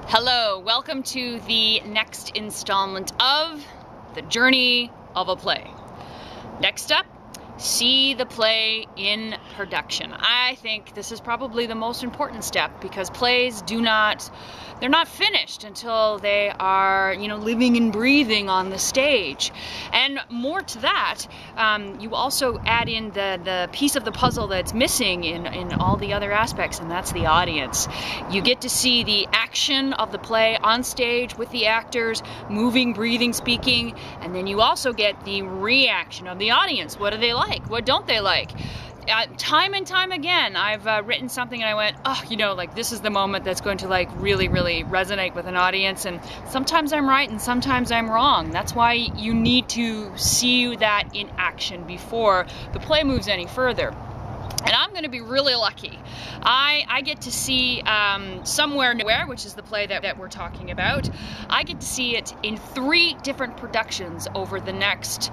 Hello, welcome to the next installment of The Journey of a Play. Next up, see the play in production. I think this is probably the most important step because plays they're not finished until they are, living and breathing on the stage. And more to that, you also add in the piece of the puzzle that's missing in all the other aspects, and that's the audience. You get to see the action of the play on stage with the actors, moving, breathing, speaking, and then you also get the reaction of the audience. What do they like? What don't they like? Time and time again, I've written something and I went, this is the moment that's going to really, really resonate with an audience. And sometimes I'm right and sometimes I'm wrong. That's why you need to see that in action before the play moves any further. And I'm going to be really lucky. I get to see Somewhere Nowhere, which is the play that we're talking about. I get to see it in 3 different productions over the next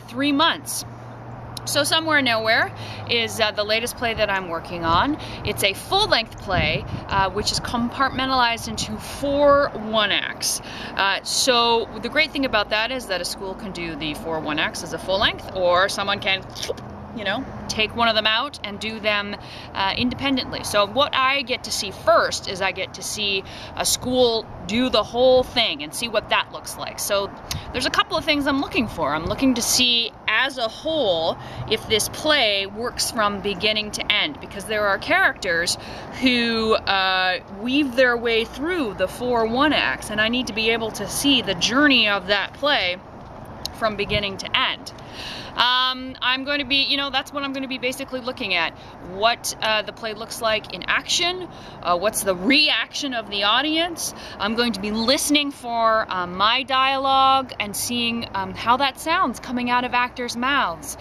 3 months. So Somewhere Nowhere is the latest play that I'm working on. It's a full-length play, which is compartmentalized into 4 one-acts. So the great thing about that is that a school can do the 4 one-acts as a full-length, or someone can take one of them out and do them independently. So what I get to see first is I get to see a school do the whole thing and see what that looks like. So there's a couple of things I'm looking for. I'm looking to see as a whole if this play works from beginning to end, because there are characters who weave their way through the 4 one-acts, and I need to be able to see the journey of that play from beginning to end. I'm going to be, that's what I'm going to be basically looking at. What the play looks like in action, what's the reaction of the audience. I'm going to be listening for my dialogue and seeing how that sounds coming out of actors' mouths.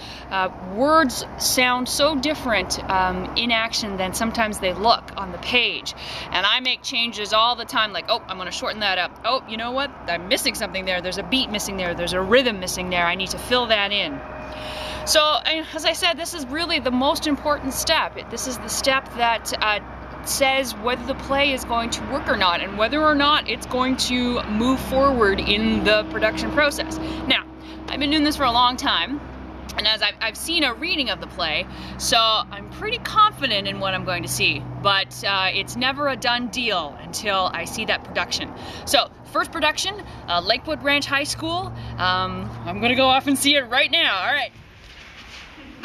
Words sound so different in action than sometimes they look on the page. And I make changes all the time, like, I'm going to shorten that up. Oh, you know what? I'm missing something there. There's a beat missing there. There's a rhythm missing there. I need to fill that in. So, as I said, this is really the most important step. This is the step that says whether the play is going to work or not, and whether or not it's going to move forward in the production process. Now, I've been doing this for a long time, and as I've seen a reading of the play, so I'm pretty confident in what I'm going to see, but it's never a done deal until I see that production. So, first production, Lakewood Ranch High School. I'm gonna go off and see it right now. All right.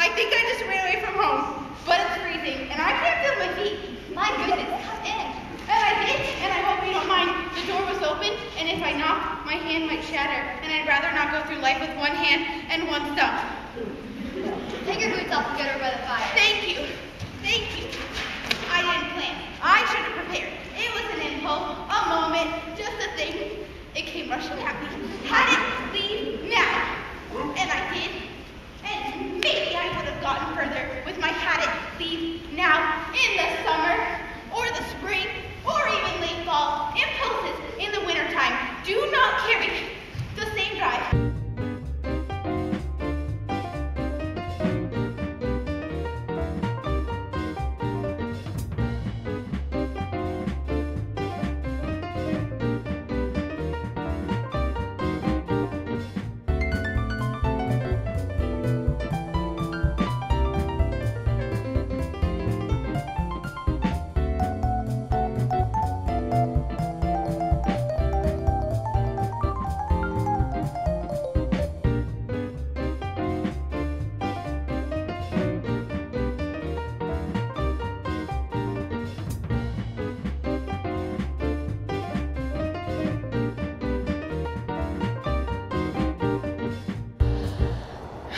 I think I just ran away from home, but it's freezing, and I can't feel my feet. My goodness, come in. And I did, and I hope you don't mind. The door was open, and if I knock, my hand might shatter, and I'd rather not go through life with one hand and one thumb. Take your boots off and get her by the fire. Thank you. Thank you. I didn't plan. I should have prepared. It was an impulse, a moment, just a thing. It came rushing at me. Had it leave now. And I did. And maybe I would have gotten further with my had it leave now in the summer, or the spring, or even late fall. Impulses in the wintertime do not carry the same drive.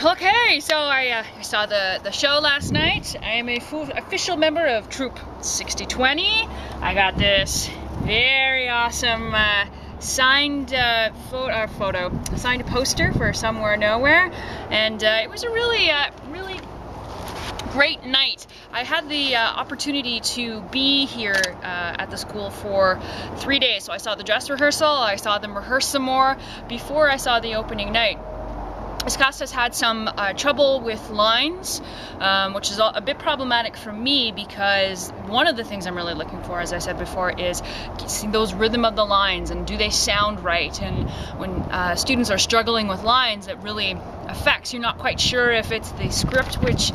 Okay, so I saw the show last night. I am a official member of Troop 6020. I got this very awesome signed signed poster for Somewhere Nowhere, and it was a really great night. I had the opportunity to be here at the school for 3 days. So I saw the dress rehearsal, I saw them rehearse some more before I saw the opening night. Cast has had some trouble with lines, which is a bit problematic for me, because one of the things I'm really looking for, as I said before, is seeing those rhythm of the lines and do they sound right. And when students are struggling with lines, it really affects. You're not quite sure if it's the script which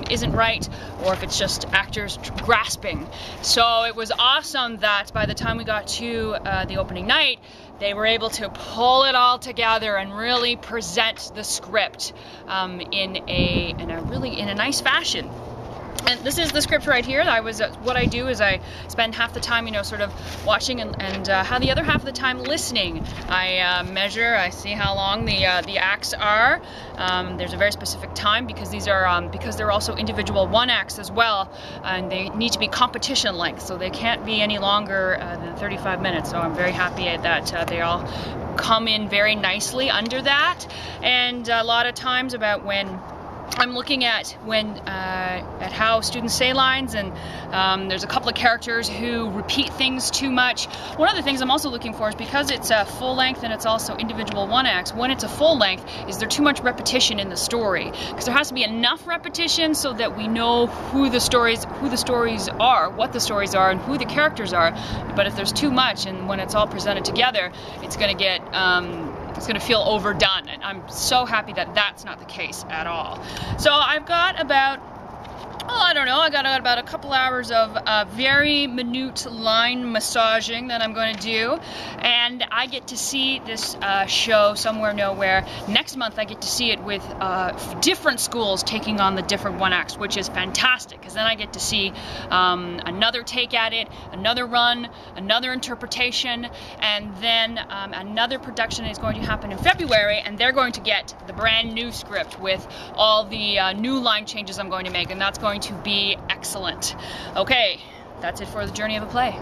isn't right, or if it's just actors grasping. So it was awesome that by the time we got to the opening night, they were able to pull it all together and really present the script in a nice fashion. And this is the script right here. What I do is I spend half the time, sort of watching and how the other half of the time listening. I measure, I see how long the acts are. There's a very specific time, because these are because they're also individual one acts as well, and they need to be competition length, so they can't be any longer than 35 minutes. So I'm very happy that they all come in very nicely under that. And a lot of times about when I'm looking at how students say lines, and there's a couple of characters who repeat things too much. One of the things I'm also looking for is, because it's a full length and it's also individual one acts, when it's a full length, is there too much repetition in the story? Because there has to be enough repetition so that we know who the stories are, what the stories are, and who the characters are. But if there's too much, and when it's all presented together, it's going to get it's going to feel overdone, and I'm so happy that that's not the case at all. So I've got about, I got about a couple hours of very minute line massaging that I'm going to do, and I get to see this show Somewhere Nowhere next month. I get to see it with different schools taking on the different one acts, which is fantastic, because then I get to see another take at it, another run, another interpretation, and then another production is going to happen in February, and they're going to get the brand new script with all the new line changes I'm going to make, and that's going to be excellent. Okay, that's it for the Journey of a Play.